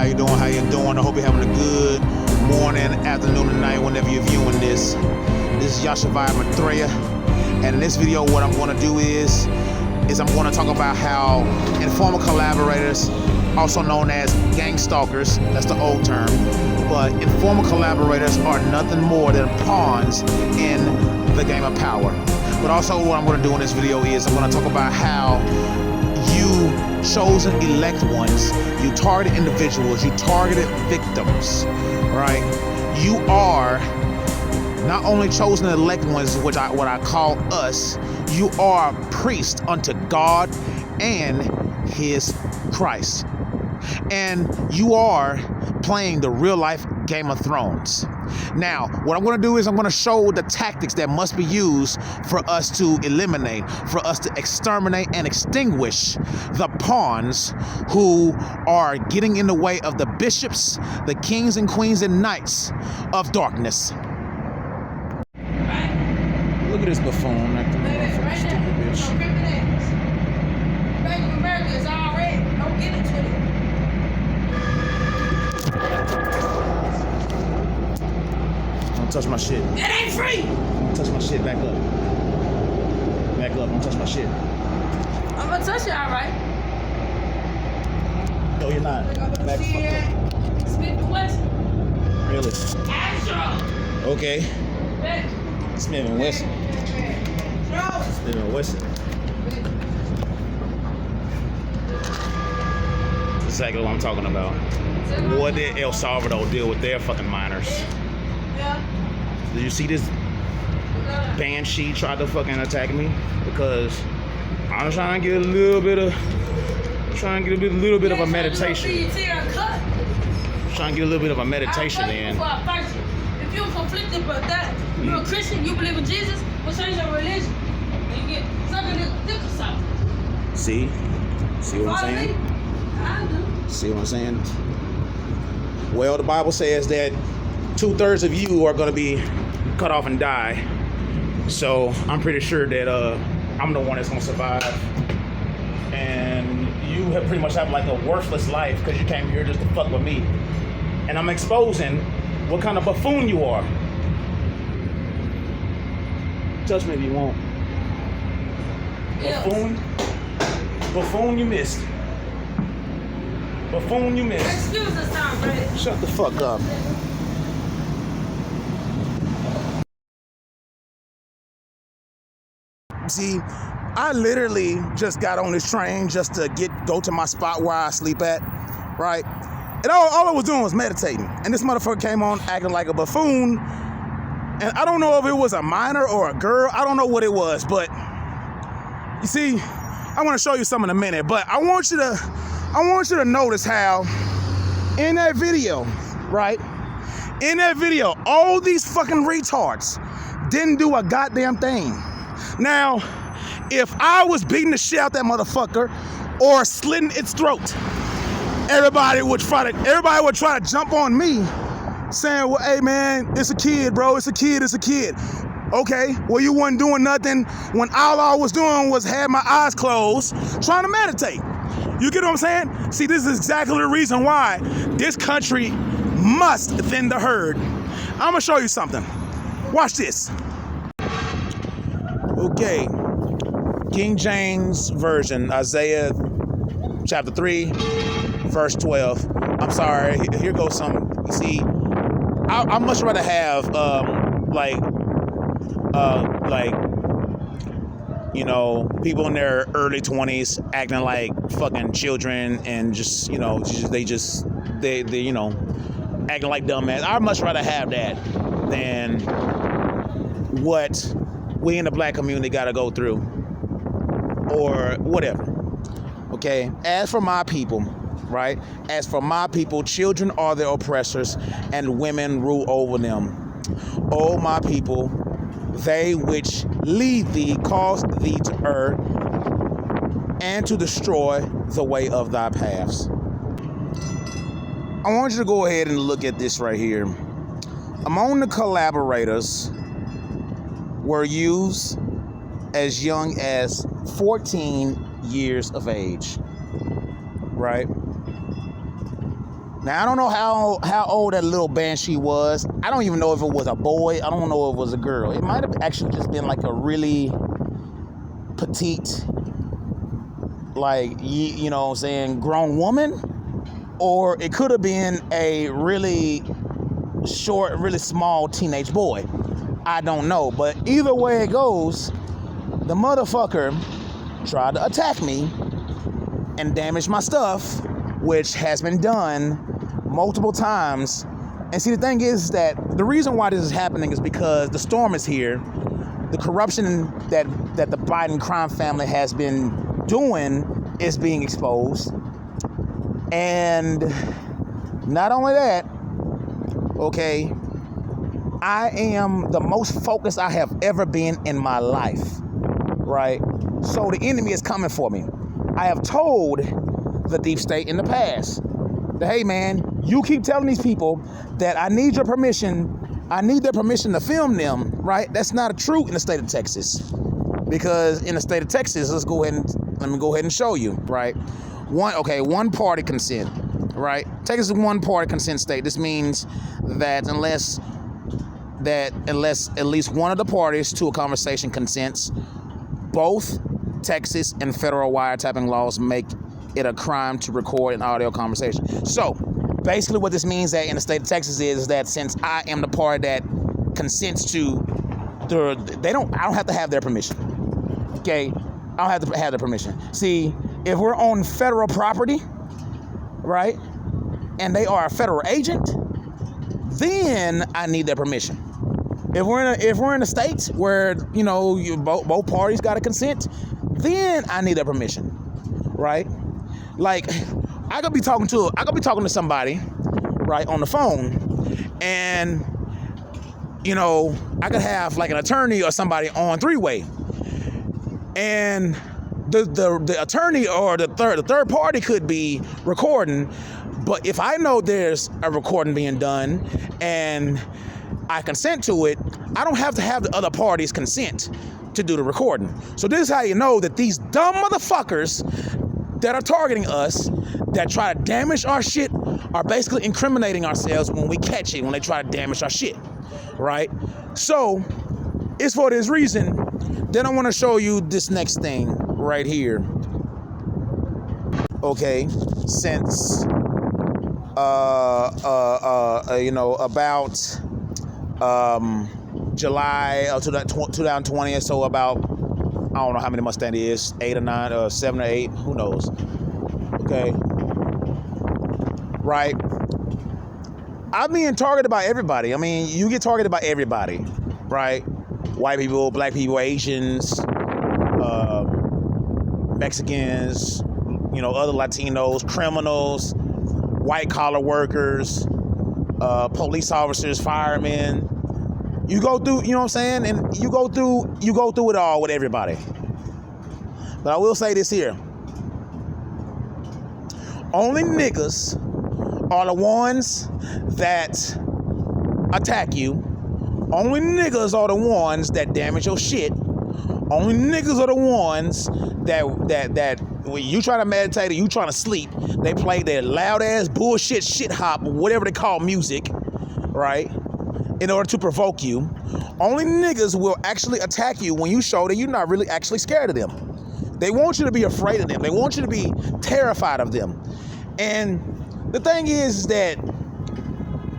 you doing? How you doing? I hope you're having a good morning, afternoon, and night whenever you're viewing this. This is Yashavai Mathreya, and in this video what I'm going to do is I'm going to talk about how informal collaborators, also known as gang stalkers, that's the old term, but informal collaborators are nothing more than pawns in the game of power. But also what I'm going to do in this video is I'm going to talk about how you chosen elect ones, you targeted individuals, you targeted victims, right? You are not only chosen elect ones, which what I call us, you are priests unto God and his Christ. And you are playing the real life Game of Thrones. Now, what I'm going to do is I'm going to show the tactics that must be used for us to eliminate, for us to exterminate and extinguish the pawns who are getting in the way of the bishops, the kings and queens and knights of darkness. Look at this buffoon acting like a fucking stupid bitch. Bank of America is all red. Don't give it to them. Don't touch my shit. It ain't free. Don't touch my shit. Back up. Back up. Don't touch my shit. I'm gonna touch it, all right. No, you're not. Back the fuck up. Smith and Wesson. Really? Astro. Okay. Smith and Wesson. Smith and Wesson. That's exactly what I'm talking about. What did El Salvador deal with their fucking minors? Yeah. Did you see this banshee try to fucking attack me? Because I'm trying to get a little bit of, of a meditation. Trying to get a little bit of a meditation in. If you're conflicted about that, you're a Christian, you believe in Jesus, we'll change your religion. And you get something thick or something. See? See what I'm saying? I do. See what I'm saying? Well, the Bible says that 2/3 of you are going to be cut off and die. So I'm pretty sure that I'm the one that's going to survive. And you have pretty much have like a worthless life because you came here just to fuck with me. And I'm exposing what kind of buffoon you are. Touch me if you want. Yes. Buffoon. Buffoon you missed. Buffoon you missed. Excuse us, Tom Brady. Shut the fuck up. See, I literally just got on this train just to go to my spot where I sleep at, right? And all I was doing was meditating. And this motherfucker came on acting like a buffoon. And I don't know if it was a minor or a girl. I don't know what it was, but you see, I want to show you some in a minute. But I want you to notice how in that video, right? In that video, all these fucking retards didn't do a goddamn thing. Now, if I was beating the shit out that motherfucker or slitting its throat, everybody would try to jump on me saying, well, hey man, it's a kid, bro, it's a kid. Okay, well, you wasn't doing nothing when all I was doing was had my eyes closed trying to meditate. You get what I'm saying? See, this is exactly the reason why this country must thin the herd. I'm gonna show you something. Watch this. Okay, King James Version, Isaiah chapter 3, verse 12. I'm sorry, here goes some. You see, I much rather have you know, people in their early 20s acting like fucking children and just, you know, they you know, acting like dumbass. I'd much rather have that than what we in the black community got to go through or whatever. Okay, as for my people, right? As for my people, children are their oppressors and women rule over them. O my people, they which lead thee cause thee to err and to destroy the way of thy paths. I want you to go ahead and look at this right here. Among the collaborators were used as young as 14 years of age, right? Now, I don't know how old that little banshee was. I don't even know if it was a boy. I don't know if it was a girl. It might have actually just been like a really petite, like, you know what I'm saying, grown woman. Or it could have been a really short, really small teenage boy. I don't know. But either way it goes, the motherfucker tried to attack me and damage my stuff, which has been done multiple times. And see, the thing is that the reason why this is happening is because the storm is here. The corruption that the Biden crime family has been doing is being exposed. And not only that, okay, I am the most focused I have ever been in my life, right? So the enemy is coming for me. I have told the deep state in the past that, hey man, you keep telling these people that I need your permission. I need their permission to film them, right? That's not true in the state of Texas. Because in the state of Texas, let me go ahead and show you, right? One party consent, right? Texas is one party consent state. This means that unless at least one of the parties to a conversation consents, both Texas and federal wiretapping laws make it a crime to record an audio conversation. So basically what this means that in the state of Texas is that since I am the party that consents to I don't have to have their permission. Okay? I don't have to have their permission. See, if we're on federal property, right, and they are a federal agent, then I need their permission. If we're in a state where, you know, both parties got to consent, then I need their permission, right? Like, I could be talking to somebody, right, on the phone, and, you know, I could have like an attorney or somebody on three-way, and the attorney or the third party could be recording, but if I know there's a recording being done and I consent to it, I don't have to have the other party's consent to do the recording. So this is how you know that these dumb motherfuckers that are targeting us, that try to damage our shit, are basically incriminating ourselves when we catch it, when they try to damage our shit, right? So it's for this reason. Then I want to show you this next thing right here. Okay, since you know, about July of 2020, so about, I don't know how many months that is, 8 or 9 or 7 or 8, who knows? Okay, right? I'm being targeted by everybody. I mean, you get targeted by everybody, right? White people, black people, Asians, Mexicans, you know, other Latinos, criminals, white collar workers, police officers, firemen. You go through, you know what I'm saying? And you go through it all with everybody. But I will say this here. Only niggas are the ones that attack you. Only niggas are the ones that damage your shit. Only niggas are the ones that when you try to meditate or you trying to sleep, they play their loud ass bullshit shit hop, whatever they call music, right? In order to provoke you. Only niggas will actually attack you when you show that you're not really actually scared of them. They want you to be afraid of them. They want you to be terrified of them. And the thing is that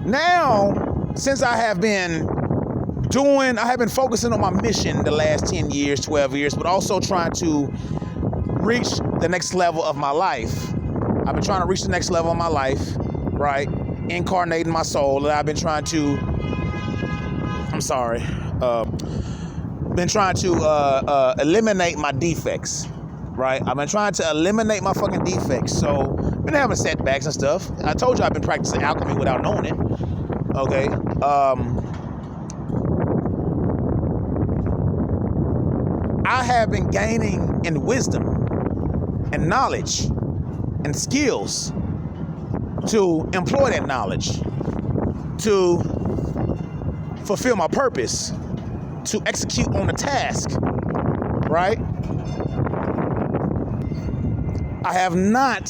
now, since I have been focusing on my mission the last 10 years, 12 years, but also trying to reach the next level of my life. I've been trying to reach the next level of my life, right? Incarnating my soul. And I've been trying to, eliminate my defects, right? I've been trying to eliminate my fucking defects. So, been having setbacks and stuff. I told you I've been practicing alchemy without knowing it. Okay. I have been gaining in wisdom and knowledge and skills to employ that knowledge, to fulfill my purpose, to execute on the task, right? I have not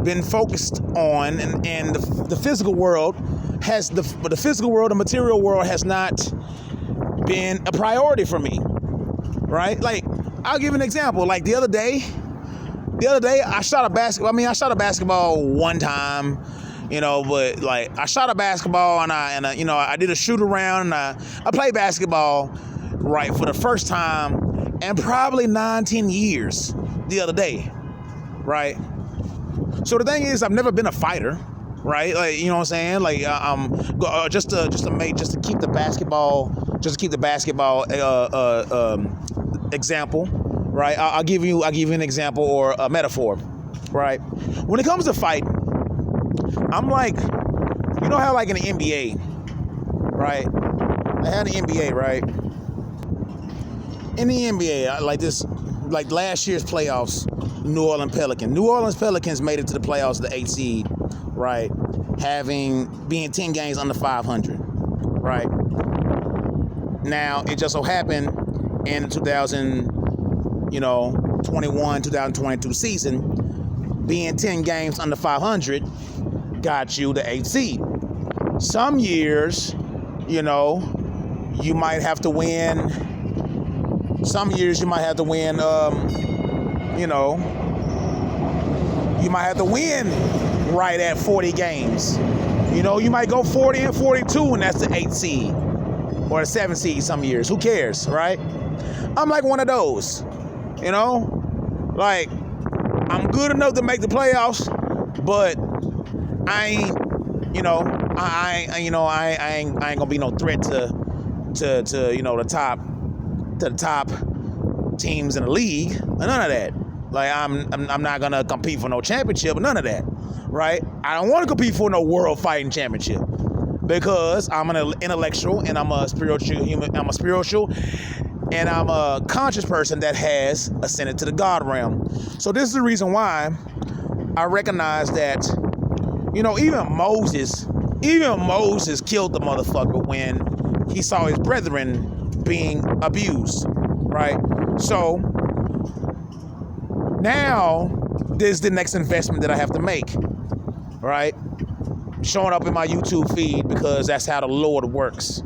been focused on, and the physical world has the physical world, the material world has not been a priority for me, right? Like, I'll give an example. Like the other day, I shot a basketball. I mean, I shot a basketball one time, you know, but like I shot a basketball and I you know, I did a shoot around and I played basketball, right, for the first time in probably 9-10 years the other day, right? So the thing is, I've never been a fighter, right? Like, you know what I'm saying? Like, just to keep the basketball example, right? I'll give you an example or a metaphor, right? When it comes to fighting, I'm like, you know how like in the NBA, right? I had the NBA, right? In the NBA, like last year's playoffs, New Orleans Pelicans made it to the playoffs, the 8th seed, right? Being 10 games under 500, right? Now, it just so happened in the 2022 season, being 10 games under 500 got you the 8th seed. Some years, you know, you might have to win. Some years you might have to win, you might have to win right at 40 games. You know, you might go 40 and 42 and that's the 8th seed or the 7th seed some years. Who cares, right? I'm like one of those, you know? Like, I'm good enough to make the playoffs, but I ain't, you know, I ain't gonna be no threat to you know, the top teams in the league. None of that. Like, I'm not gonna compete for no championship. None of that, right? I don't want to compete for no world fighting championship because I'm an intellectual and I'm a spiritual human. I'm a spiritual and I'm a conscious person that has ascended to the God realm. So this is the reason why I recognize that, you know, even Moses killed the motherfucker when he saw his brethren being abused, right? So now this is the next investment that I have to make, right? Showing up in my YouTube feed because that's how the Lord works.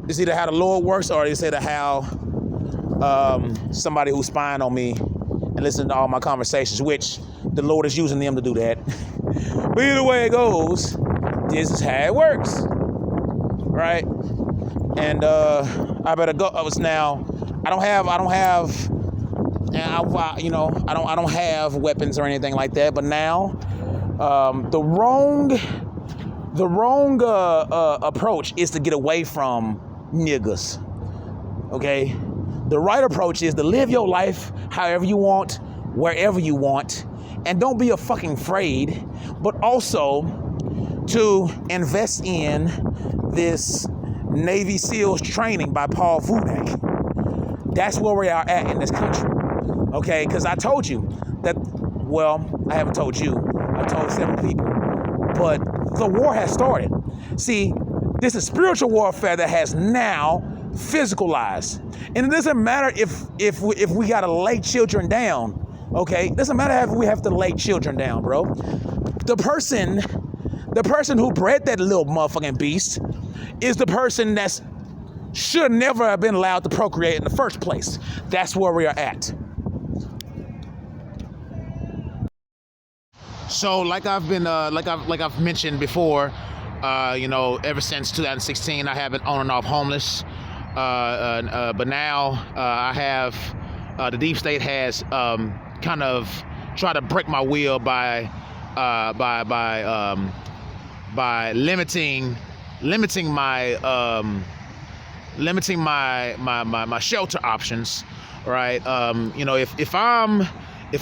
It's either how the Lord works or it's either how somebody who's spying on me and listening to all my conversations, which the Lord is using them to do that. But either way it goes, this is how it works, right? And I better go. Now I don't have weapons or anything like that. But now the wrong approach is to get away from niggas. Okay, the right approach is to live your life however you want, wherever you want, and don't be a fucking afraid. But also to invest in this Navy SEALs training by Paul Vudak. That's where we are at in this country. Okay, because I told you that, well, I haven't told you, I've told several people, but the war has started. See, this is spiritual warfare that has now physicalized. And it doesn't matter if we gotta lay children down, okay? It doesn't matter if we have to lay children down, bro. The person who bred that little motherfucking beast is the person that should never have been allowed to procreate in the first place. That's where we are at. So, like I've mentioned before, you know, ever since 2016, I have been on and off homeless. But now I have the deep state has kind of tried to break my will by limiting my shelter options, right? You know, if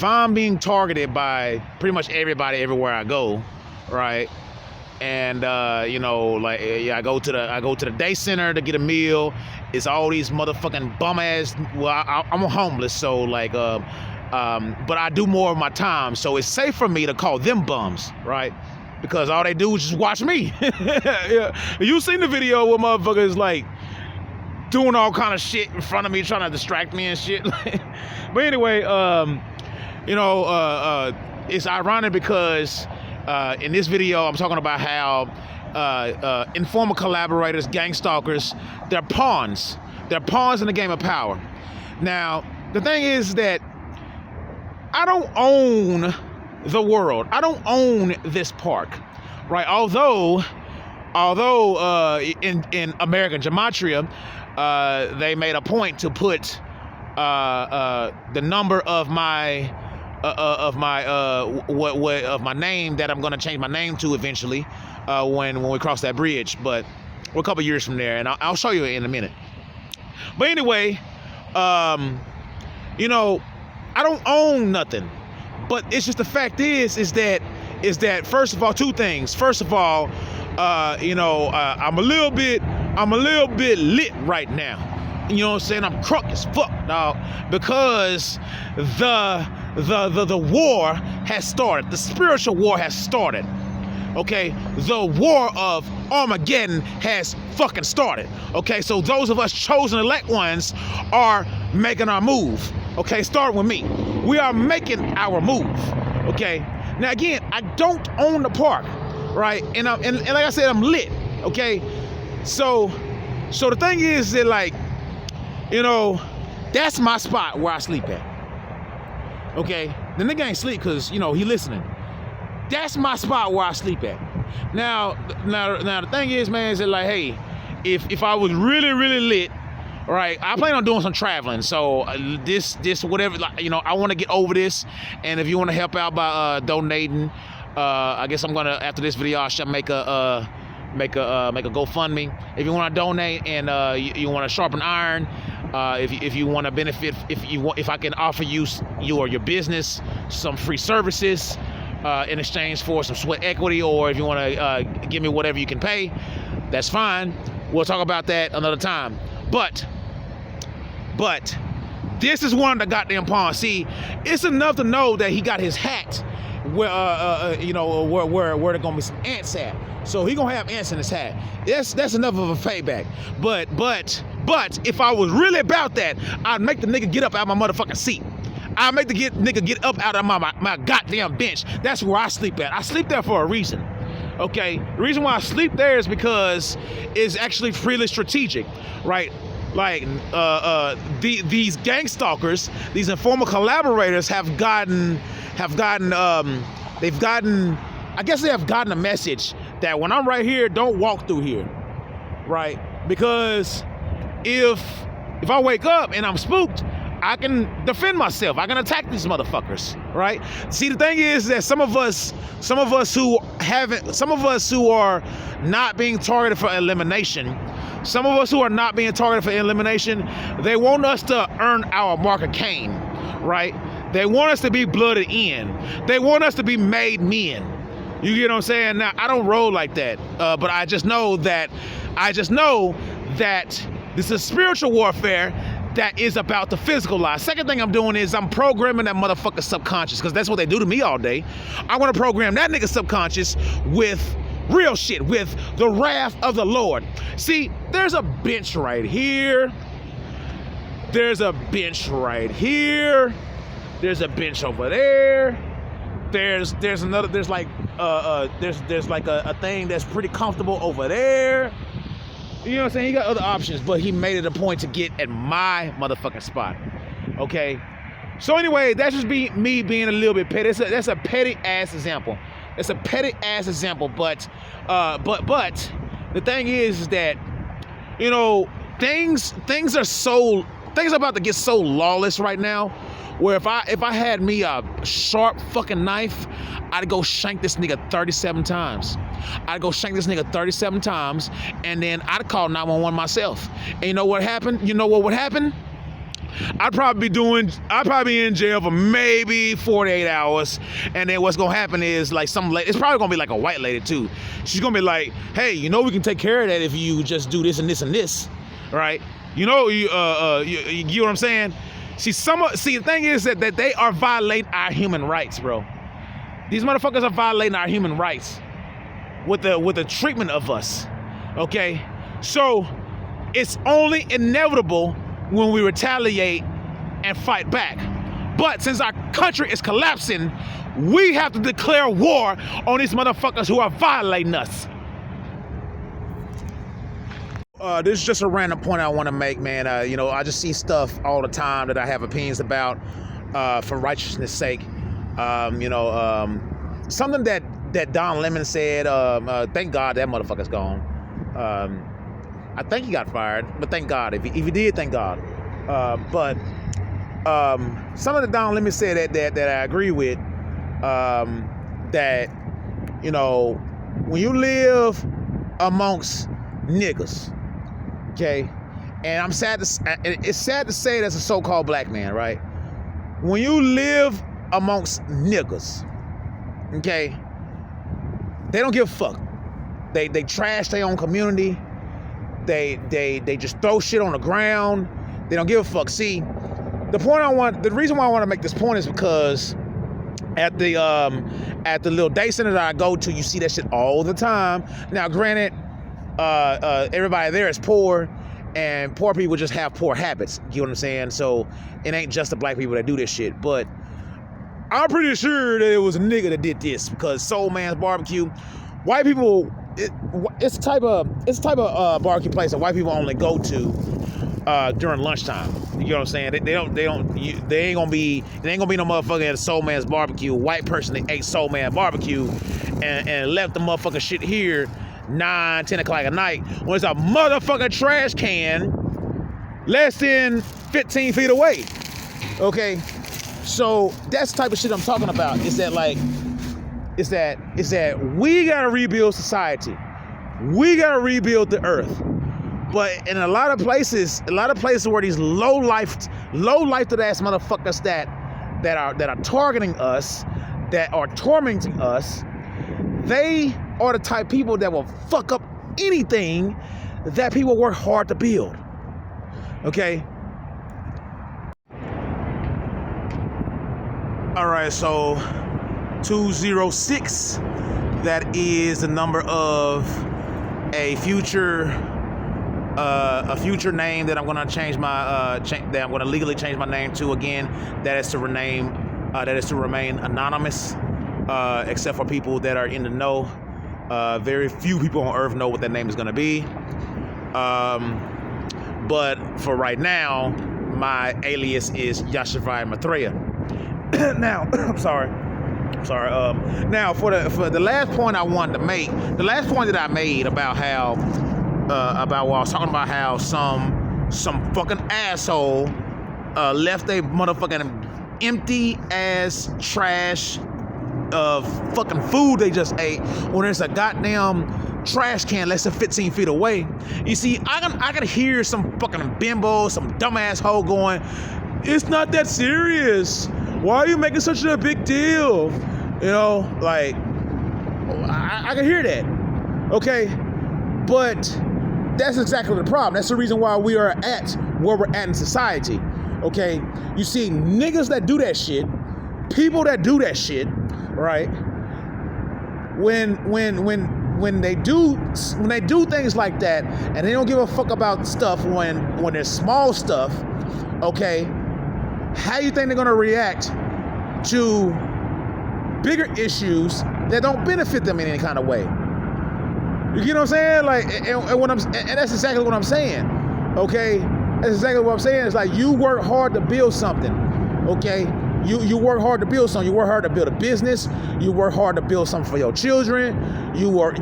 I'm being targeted by pretty much everybody everywhere I go, right? And you know, like, yeah, I go to the day center to get a meal. It's all these motherfucking bum ass. Well, I'm homeless, so like, but I do more of my time, so it's safe for me to call them bums, right? Because all they do is just watch me. Yeah, you seen the video where motherfuckers like doing all kind of shit in front of me, trying to distract me and shit. But anyway, you know, it's ironic because in this video I'm talking about how informal collaborators, gang stalkers, they're pawns. They're pawns in the game of power. Now, the thing is that I don't own the world. I don't own this park, right? Although in American gematria, they made a point to put the number of my name that I'm gonna change my name to eventually when we cross that bridge. But we're a couple years from there, and I'll show you in a minute. But anyway, you know, I don't own nothing. But it's just the fact is that first of all, two things. First of all, you know, I'm a little bit lit right now. You know what I'm saying? I'm crunk as fuck, dog, because the war has started. The spiritual war has started. Okay, the war of Armageddon has fucking started. Okay, so those of us chosen elect ones are making our move. Okay, start with me. We are making our move. Okay, now again, I don't own the park, right? And like I said, I'm lit. Okay, so the thing is that, like, you know, that's my spot where I sleep at. Okay, the nigga ain't sleep because, you know, he listening. That's my spot where I sleep at. Now the thing is, man, is that, like, hey, if I was really lit, right, I plan on doing some traveling. So this whatever, like, you know, I want to get over this. And if you want to help out by donating, I guess I'm gonna, after this video, I should make a GoFundMe. If you want to donate and you want to sharpen iron, if you want to benefit, if I can offer you or your business some free services in exchange for some sweat equity, or if you want to give me whatever you can pay, that's fine. We'll talk about that another time. But this is one of the goddamn pawns. See, it's enough to know that he got his hat where you know, where there gonna be some ants at. So he gonna have ants in his hat. That's enough of a payback. But if I was really about that, I'd make the nigga get up out of my motherfucking seat. I make the nigga get up out of my goddamn bench. That's where I sleep at. I sleep there for a reason. Okay, the reason why I sleep there is because it's actually really strategic, right? Like these gang stalkers, these informal collaborators have gotten a message that when I'm right here, don't walk through here, right? Because if I wake up and I'm spooked, I can defend myself. I can attack these motherfuckers, right? See, the thing is that some of us who are not being targeted for elimination, they want us to earn our mark of Cain, right? They want us to be blooded in. They want us to be made men. You get what I'm saying? Now, I don't roll like that, but I just know that this is spiritual warfare that is about the physical life. Second thing I'm doing is I'm programming that motherfucker subconscious, because that's what they do to me all day. I want to program that nigga subconscious with real shit, with the wrath of the Lord. See, there's a bench right here. There's a bench right here. There's a bench over there. There's like a thing that's pretty comfortable over there. You know what I'm saying? He got other options, but he made it a point to get at my motherfucking spot. Okay? So anyway, that's just me being a little bit petty. That's a petty ass example. It's a petty ass example, but the thing is that, you know, things are about to get so lawless right now, where if I had me a sharp fucking knife, I'd go shank this nigga 37 times. And then I'd call 911 myself. And you know what happened? You know what would happen? I'd probably be in jail for maybe 48 hours. And then what's gonna happen is, like, some lady, it's probably gonna be like a white lady too. She's gonna be like, hey, you know, we can take care of that if you just do this and this and this, right? You know, you get what I'm saying? See, the thing is that they are violating our human rights, bro. These motherfuckers are violating our human rights with the treatment of us, okay? So it's only inevitable when we retaliate and fight back. But since our country is collapsing, We have to declare war on these motherfuckers who are violating us. This is just a random point I want to make, man. I just see stuff all the time that I have opinions about for righteousness' sake. Something that Don Lemon said, thank God that motherfucker's gone. I think he got fired, but thank God. If he did, thank God. But some of the Don Lemon said that I agree with, that, when you live amongst niggas, okay, and it's sad to say that's a so-called black man, right? When you live amongst niggas, okay, they don't give a fuck. They trash their own community. They just throw shit on the ground. They don't give a fuck. See, the reason why I want to make this point is because at the little day center that I go to, you see that shit all the time. Now, granted, everybody there is poor, and poor people just have poor habits. You know what I'm saying? So it ain't just the black people that do this shit. But I'm pretty sure that it was a nigga that did this, because Soul Man's Barbecue, white people, it's a type of barbecue place that white people only go to during lunchtime. You know what I'm saying? They ain't gonna be no motherfucker at a Soul Man's Barbecue, white person that ate Soul Man Barbecue and left the motherfucking shit here 9, 10 o'clock at night when it's a motherfucking trash can less than 15 feet away. Okay, so that's the type of shit I'm talking about. Is that we gotta rebuild society. We gotta rebuild the earth. But in a lot of places where these low life ass motherfuckers that are targeting us, that are tormenting us, they are the type of people that will fuck up anything that people work hard to build. Okay? All right, so 206, that is the number of a future name that I'm gonna change my that I'm gonna legally change my name to again. That is to remain anonymous, except for people that are in the know. Very few people on earth know what that name is gonna be. But for right now, my alias is Yashavai Mathreya. Now, I'm sorry. Now for the last point I wanted to make, the last point that I made about how about what I was talking about, how some fucking asshole left a motherfucking empty ass trash of fucking food they just ate when there's a goddamn trash can less than 15 feet away. You see, I can hear some fucking bimbo, some dumbass hoe going, "It's not that serious. Why are you making such a big deal?" Like, I can hear that. Okay, but that's exactly the problem. That's the reason why we are at where we're at in society. Okay, you see, niggas that do that shit, people that do that shit, right? When they do things like that, and they don't give a fuck about stuff when there's small stuff, okay, how you think they're gonna react to bigger issues that don't benefit them in any kind of way? You get what I'm saying? Like, and that's exactly what I'm saying. Okay, that's exactly what I'm saying. It's like, you work hard to build something. Okay, you work hard to build something. You work hard to build a business. You work hard to build something for your children. You work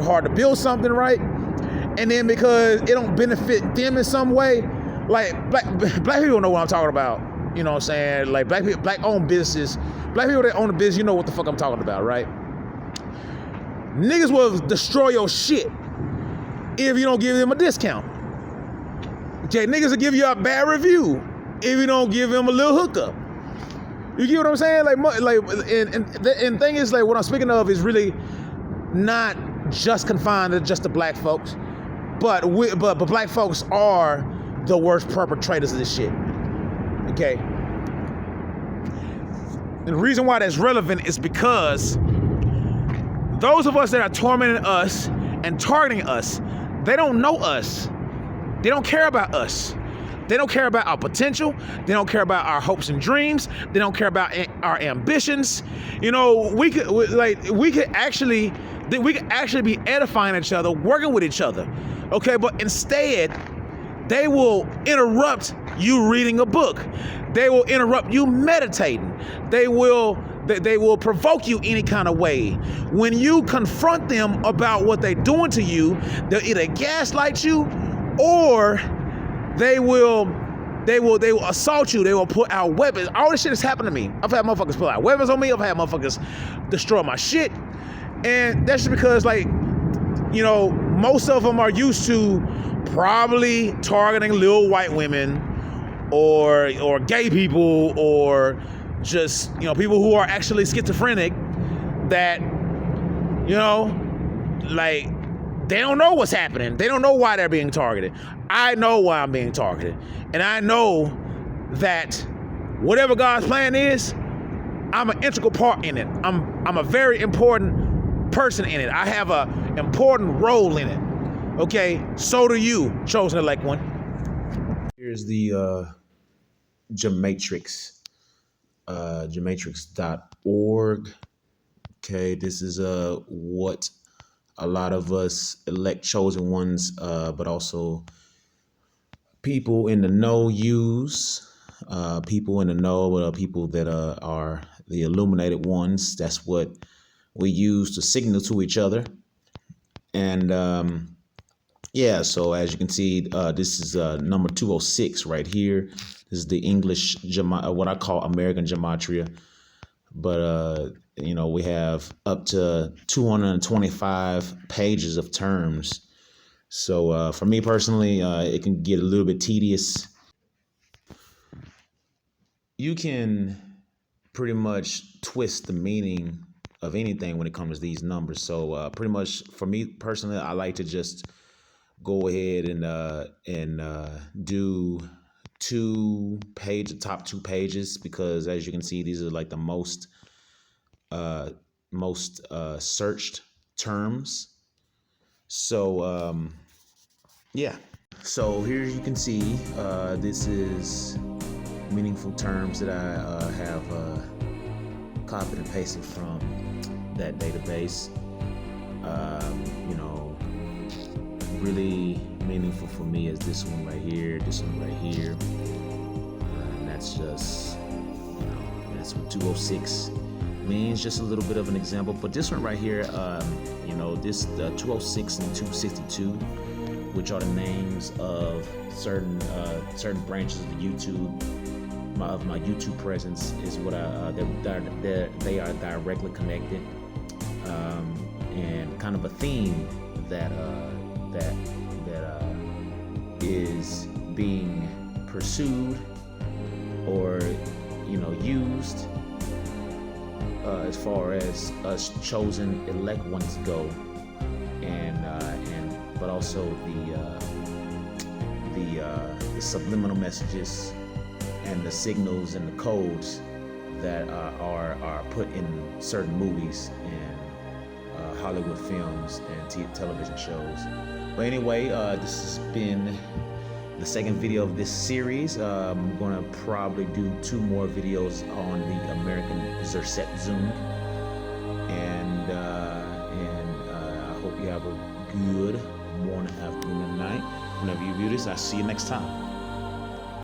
hard to build something, right? And then because it don't benefit them in some way, like black people know what I'm talking about. You know what I'm saying? Like, black owned businesses, black people that own a business, you know what the fuck I'm talking about, right? Niggas will destroy your shit if you don't give them a discount. Okay, niggas will give you a bad review if you don't give them a little hookup. You get what I'm saying? And thing is, like, what I'm speaking of is really not just confined to just the black folks, but black folks are the worst perpetrators of this shit. Okay. And the reason why that's relevant is because those of us that are tormenting us and targeting us, they don't know us. They don't care about us. They don't care about our potential. They don't care about our hopes and dreams. They don't care about our ambitions. You know, we could actually be edifying each other, working with each other. Okay, but instead, they will interrupt you reading a book. They will interrupt you meditating. They will provoke you any kind of way. When you confront them about what they're doing to you, they'll either gaslight you or they will assault you. They will put out weapons. All this shit has happened to me. I've had motherfuckers put out weapons on me. I've had motherfuckers destroy my shit. And that's just because, like, you know, most of them are used to probably targeting little white women or gay people or just, you know, people who are actually schizophrenic that, you know, like, they don't know what's happening. They don't know why they're being targeted. I know why I'm being targeted. And I know that whatever God's plan is, I'm an integral part in it. I'm a very important person in it. I have an important role in it. Okay, so do you, chosen elect one. Here's the Gematrix, gematrix.org. Okay, this is what a lot of us elect chosen ones, but also people in the know use. People in the know, people that are the illuminated ones. That's what we use to signal to each other. And yeah, so as you can see, this is number 206 right here. This is the English, what I call American gematria. But, you know, we have up to 225 pages of terms. So for me personally, it can get a little bit tedious. You can pretty much twist the meaning of anything when it comes to these numbers. So pretty much for me personally, I like to just go ahead and do top 2 pages, because as you can see, these are like the most searched terms. So yeah, so here you can see this is meaningful terms that I have copied and pasted from that database. You know, really meaningful for me is this one right here, and that's just, you know, that's what 206 means, just a little bit of an example. But this one right here, you know, this 206 and 262, which are the names of certain branches of the my YouTube presence, is what they are directly connected, and kind of a theme that is being pursued or, you know, used as far as us chosen elect ones go, and but also the subliminal messages and the signals and the codes that are put in certain movies and Hollywood films and television shows. But anyway, this has been the second video of this series. I'm gonna probably do 2 more videos on the American Zersetzung, and I hope you have a good morning, afternoon, and night. Whenever you view this, I'll see you next time.